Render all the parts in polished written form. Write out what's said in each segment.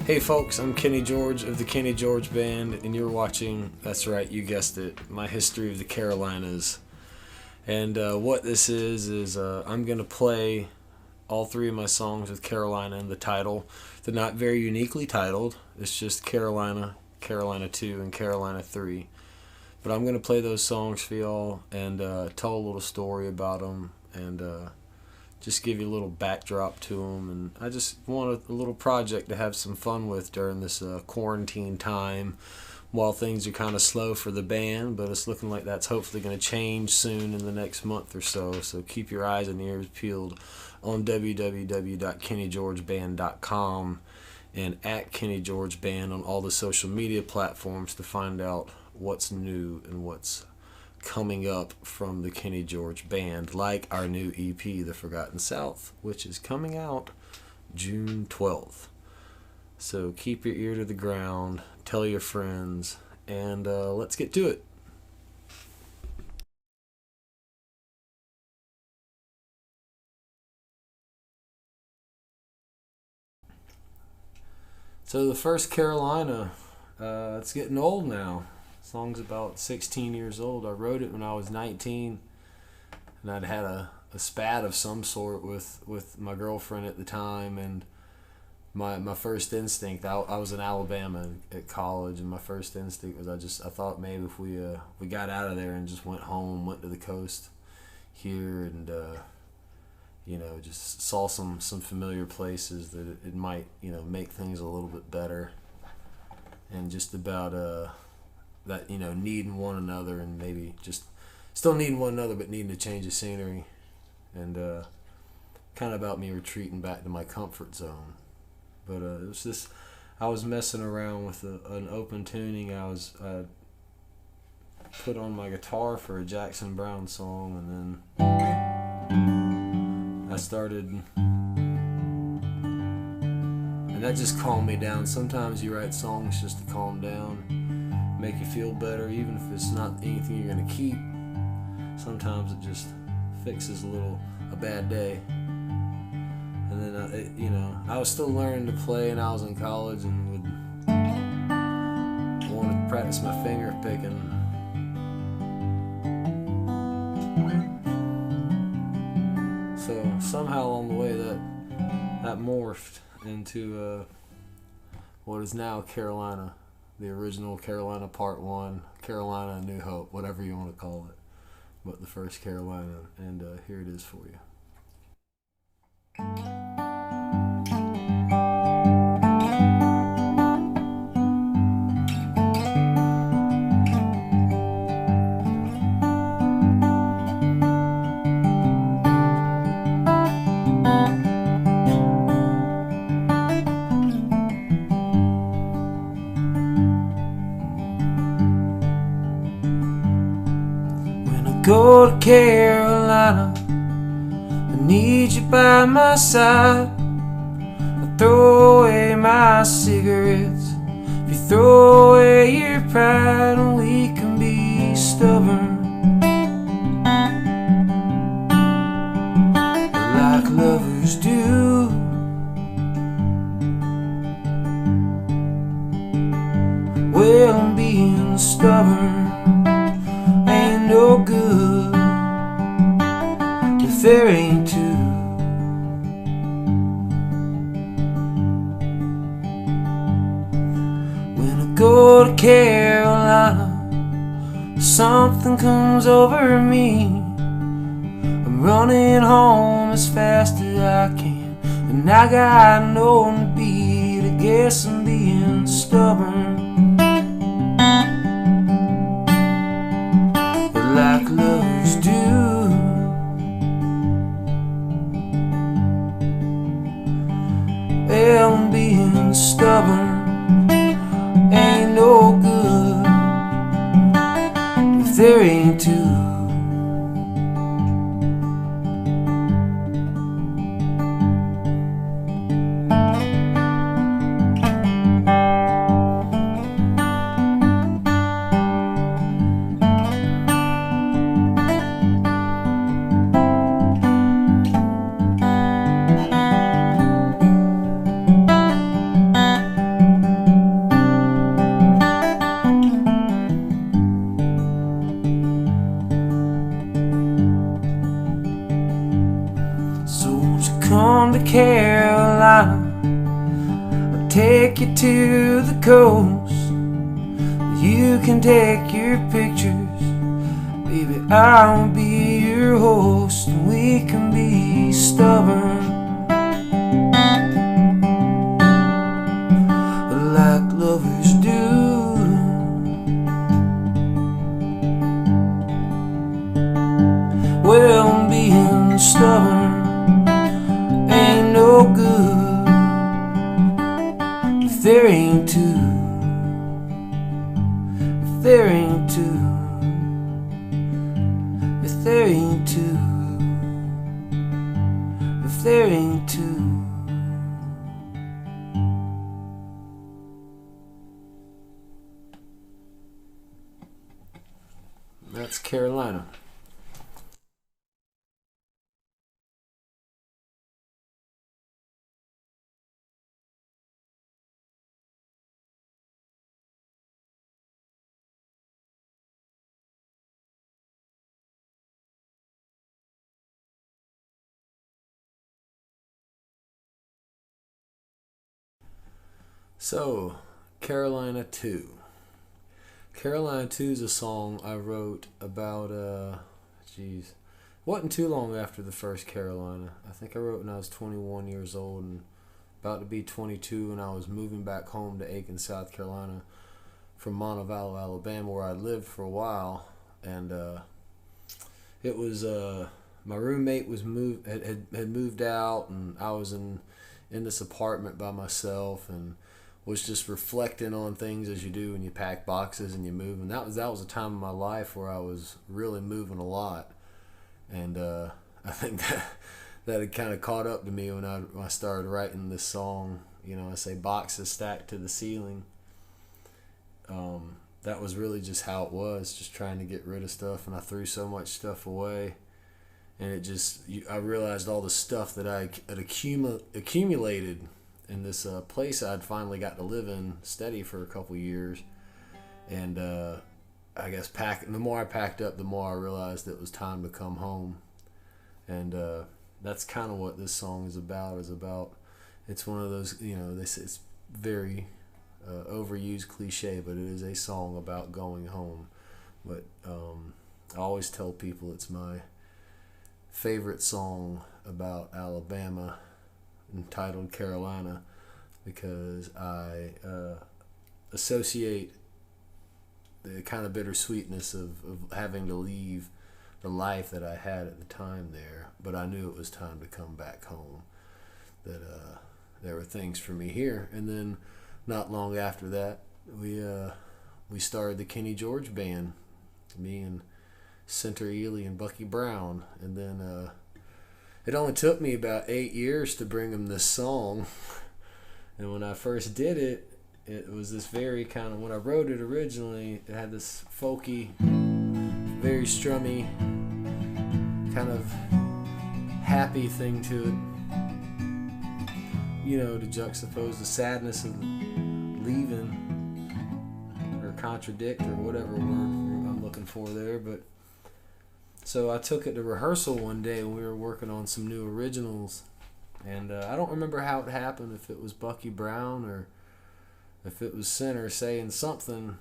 Hey folks, I'm Kenny George of the Kenny George Band, and you're watching, that's right, you guessed it, my history of the Carolinas. And what this is I'm going to play all three of my songs with Carolina in the title. They're not very uniquely titled, it's just Carolina, Carolina 2, and Carolina 3. But I'm going to play those songs for y'all and tell a little story about them and just give you a little backdrop to them. And I just want a little project to have some fun with during this quarantine time while things are kind of slow for the band, but it's looking like that's hopefully going to change soon in the next month or so. So keep your eyes and ears peeled on www.kennygeorgeband.com and at Kenny George Band on all the social media platforms to find out what's new and what's coming up from the Kenny George Band, like our new EP, The Forgotten South, which is coming out June 12th. So keep your ear to the ground, tell your friends, and let's get to it. So the first Carolina, it's getting old now. The song's about 16 years old. I wrote it when I was 19, and I'd had a spat of some sort with my girlfriend at the time, and my first instinct, I was in Alabama at college, and my first instinct was I thought maybe if we got out of there and just went home, went to the coast here, and just saw some familiar places that it might make things a little bit better, and just about that needing one another, and maybe just still needing one another but needing to change the scenery, and kind of about me retreating back to my comfort zone. But it was just, I was messing around with an open tuning. I put on my guitar for a Jackson Browne song, and then I started, and that just calmed me down. Sometimes you write songs just to calm down, make you feel better, even if it's not anything you're gonna keep. Sometimes it just fixes a bad day. And then I was still learning to play, and I was in college and would want to practice my finger picking. So somehow along the way that morphed into what is now Carolina. The original Carolina Part 1, Carolina New Hope, whatever you want to call it, but the first Carolina, and here it is for you. Go to Carolina, I need you by my side. I throw away my cigarettes if you throw away your pride, and we can be stubborn like lovers do. Well, I'm being stubborn ain't no good if there ain't two. When I go to Carolina, something comes over me. I'm running home as fast as I can, and I got no one to beat. I guess I'm being stubborn like lovers do. Well, I'm being stubborn ain't no good if there ain't two. on to Carolina. I'll take you to the coast. You can take your pictures. Baby, I'll be your host, and we can be stubborn like lovers do. Well, being stubborn ain't no good if there ain't two. If there ain't two. If there ain't two. If there ain't two. That's Carolina. So, Carolina 2. Carolina 2 is a song I wrote about, wasn't too long after the first Carolina. I think I wrote when I was 21 years old and about to be 22, and I was moving back home to Aiken, South Carolina from Montevallo, Alabama, where I lived for a while. And it was, my roommate was had moved out, and I was in this apartment by myself, and was just reflecting on things as you do when you pack boxes and you move. And that was a time in my life where I was really moving a lot. And I think that had kind of caught up to me when I started writing this song. You know, I say boxes stacked to the ceiling. That was really just how it was, just trying to get rid of stuff. And I threw so much stuff away. And I realized all the stuff that I had accumulated in this place I'd finally got to live in steady for a couple years. And I guess the more I packed up, the more I realized it was time to come home. And that's kind of what this song is about. It's one of those, you know, it's very overused cliche, but it is a song about going home. But I always tell people it's my favorite song about Alabama, entitled Carolina, because I associate the kind of bittersweetness of having to leave the life that I had at the time there, but I knew it was time to come back home, that there were things for me here. And then not long after that, we started the Kenny George Band, me and Center Ely and Bucky Brown. And then it only took me about 8 years to bring him this song. And when I first did it, it was this very kind of, when I wrote it originally, it had this folky, very strummy, kind of happy thing to it. You know, to juxtapose the sadness of leaving, or contradict, or whatever word I'm looking for there. But so I took it to rehearsal one day when we were working on some new originals, and I don't remember how it happened, if it was Bucky Brown or if it was Center saying something,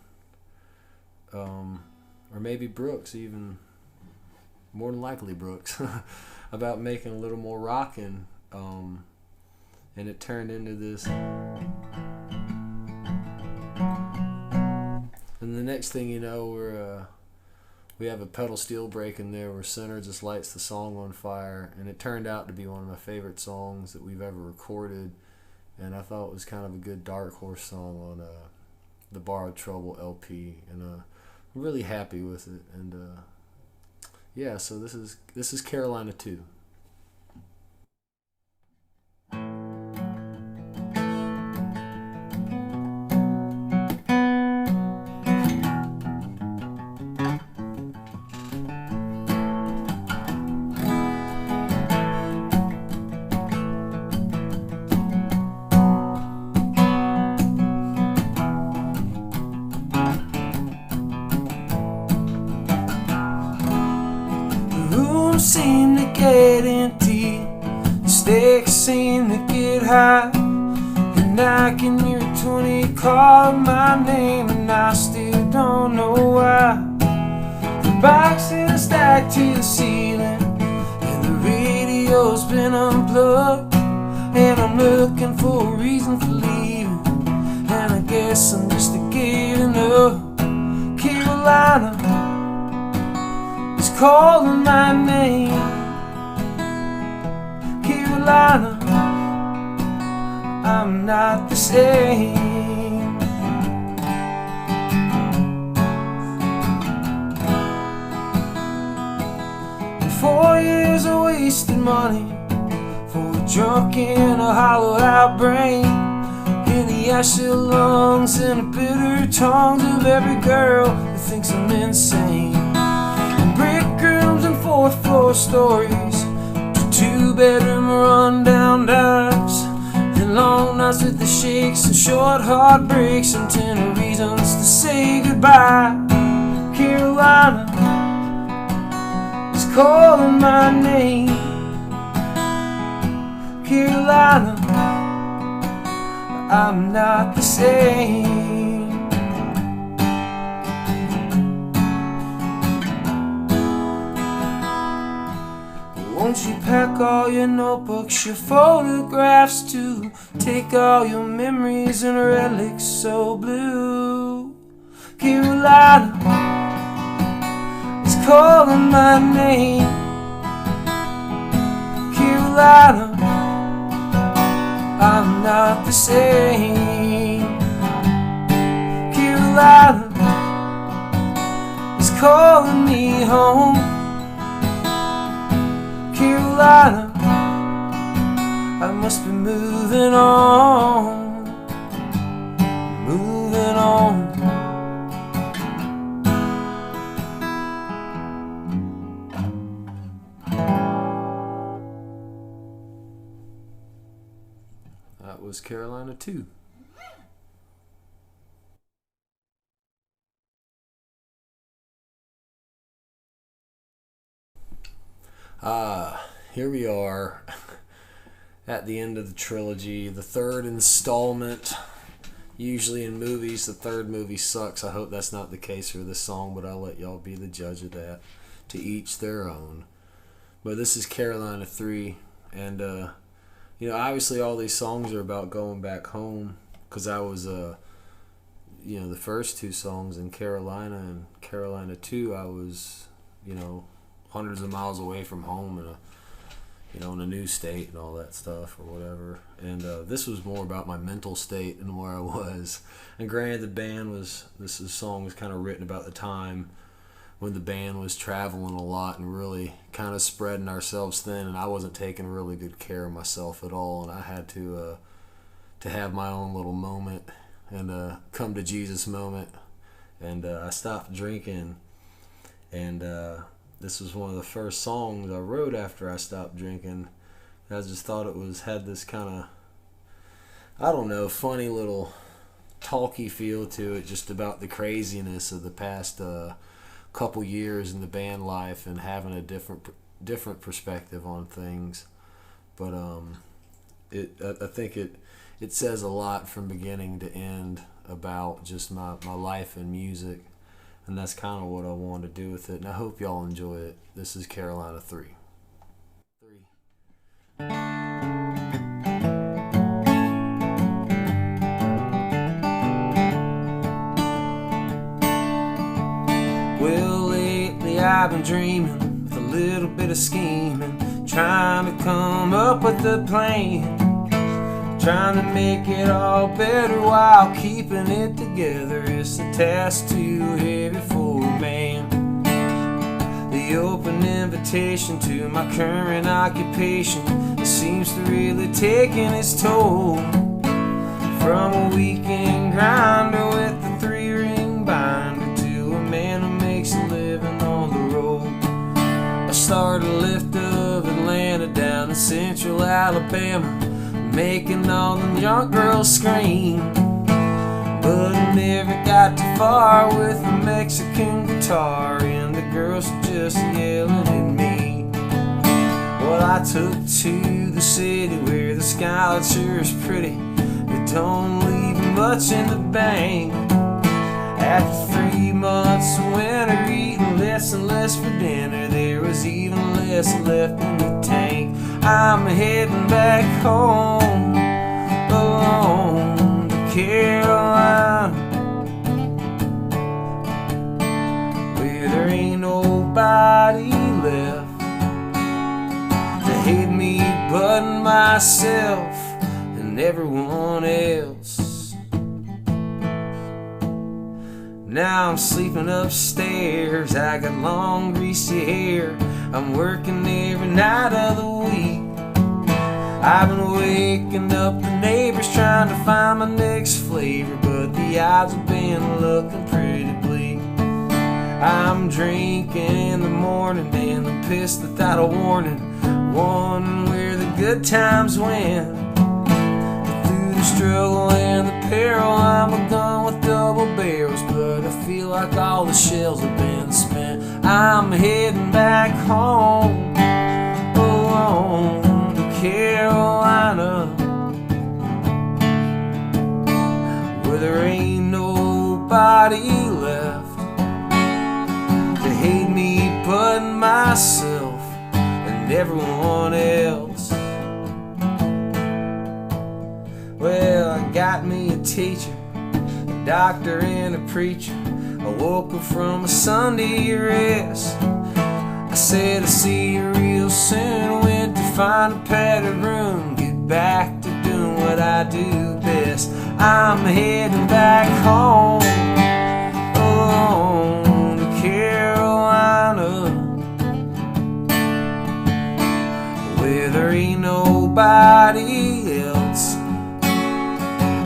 or maybe Brooks, even more than likely Brooks, about making a little more rockin', and it turned into this. And the next thing you know, we have a pedal steel break in there where Center just lights the song on fire, and it turned out to be one of my favorite songs that we've ever recorded. And I thought it was kind of a good dark horse song on the Borrowed Trouble LP, and I'm really happy with it. And yeah, so this is Carolina 2. Seem to get empty. stakes seem to get high, and I can hear 20 calling my name, and I still don't know why. The boxes are stacked to the ceiling, and the radio's been unplugged, and I'm looking for a reason for leaving, and I guess I'm just giving up. Carolina is calling my name. Carolina, I'm not the same. 4 years of wasted money for a drunk and a hollowed out brain, in the ashy lungs and the bitter tongues of every girl who thinks I'm insane. And brick rooms and fourth floor stories, two-bedroom run-down lives, and long nights with the shakes and short heartbreaks and 10 reasons to say goodbye. Carolina is calling my name. Carolina, I'm not the same. Won't you pack all your notebooks, your photographs too? Take all your memories and relics so blue. Carolina is calling my name. Carolina, I'm not the same. Carolina is calling me home. Carolina, I must be moving on, moving on. That was Carolina 2. Here we are at the end of the trilogy, the third installment. Usually in movies, the third movie sucks. I hope that's not the case for this song, but I'll let y'all be the judge of that. To each their own. But this is Carolina 3, and obviously all these songs are about going back home, because I was the first two songs in Carolina, and Carolina 2, I was hundreds of miles away from home in a new state and all that stuff or whatever. And this was more about my mental state and where I was. And granted, this song was kind of written about the time when the band was traveling a lot and really kind of spreading ourselves thin, and I wasn't taking really good care of myself at all, and I had to have my own little moment and come to Jesus moment, and I stopped drinking, and this was one of the first songs I wrote after I stopped drinking. I just thought it had this kind of, funny little talky feel to it, just about the craziness of the past couple years in the band life and having a different perspective on things. But I think it says a lot from beginning to end about just my life and music. And that's kind of what I wanted to do with it. And I hope y'all enjoy it. This is Carolina 3. Well, lately I've been dreaming with a little bit of scheming, trying to come up with a plan, trying to make it all better while keeping it together. It's a task too heavy for a man. The open invitation to my current occupation, it seems to really taking its toll. From a weekend grinder with a 3-ring binder to a man who makes a living on the road. I started a lift of Atlanta down to central Alabama, making all them young girls scream. But I never got too far with a Mexican guitar, and the girls were just yelling at me. Well, I took to the city where the skyline sure is pretty. It don't leave much in the bank. After 3 months of winter, eating less and less for dinner, there was even less left in the tank. I'm heading back home alone to Carolina, where there ain't nobody left to hate me but myself and everyone else. Now I'm sleeping upstairs, I got long greasy hair, I'm working every night of the week. I've been waking up the neighbors trying to find my next flavor, but the odds have been looking pretty bleak. I'm drinking in the morning and I'm pissed without a warning, wondering where the good times went. Through the struggle and the peril, I'm a gun with double barrels, but I feel like all the shells have been spent. I'm heading back home alone to Carolina, where there ain't nobody left to hate me but myself and everyone else. Well, I got me a teacher, a doctor and a preacher. I woke up from a Sunday rest. I said I'll see you real soon. Went to find a padded room, get back to doing what I do best. I'm heading back home alone to Carolina, where there ain't nobody else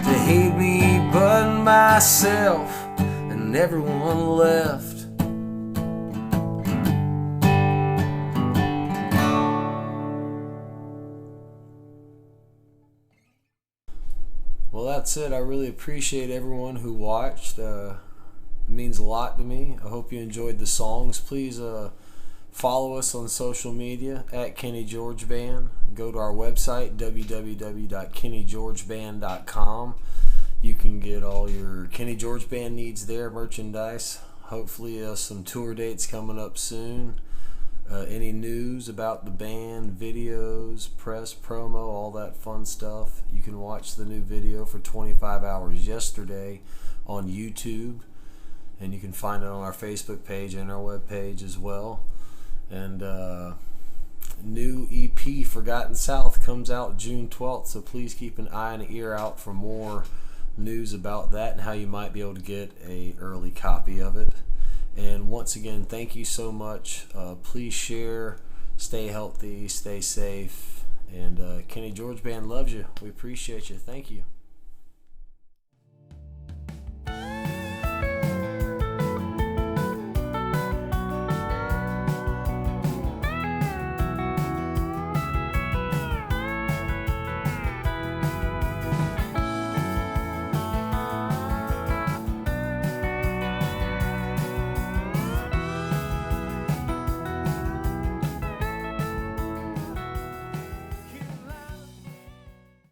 to hate me but myself and everyone left. Well, that's it. I really appreciate everyone who watched. It means a lot to me. I hope you enjoyed the songs. Please follow us on social media at Kenny George Band. Go to our website, www.kennygeorgeband.com. You can get all your Kenny George Band needs there, merchandise. Hopefully some tour dates coming up soon. Any news about the band, videos, press, promo, all that fun stuff. You can watch the new video for 25 hours yesterday on YouTube, and you can find it on our Facebook page and our web page as well. And new EP, Forgotten South, comes out June 12th, so please keep an eye and an ear out for more news about that and how you might be able to get an early copy of it. And once again, thank you so much. Please share, stay healthy, stay safe, and Kenny George Band loves you. We appreciate you. Thank you.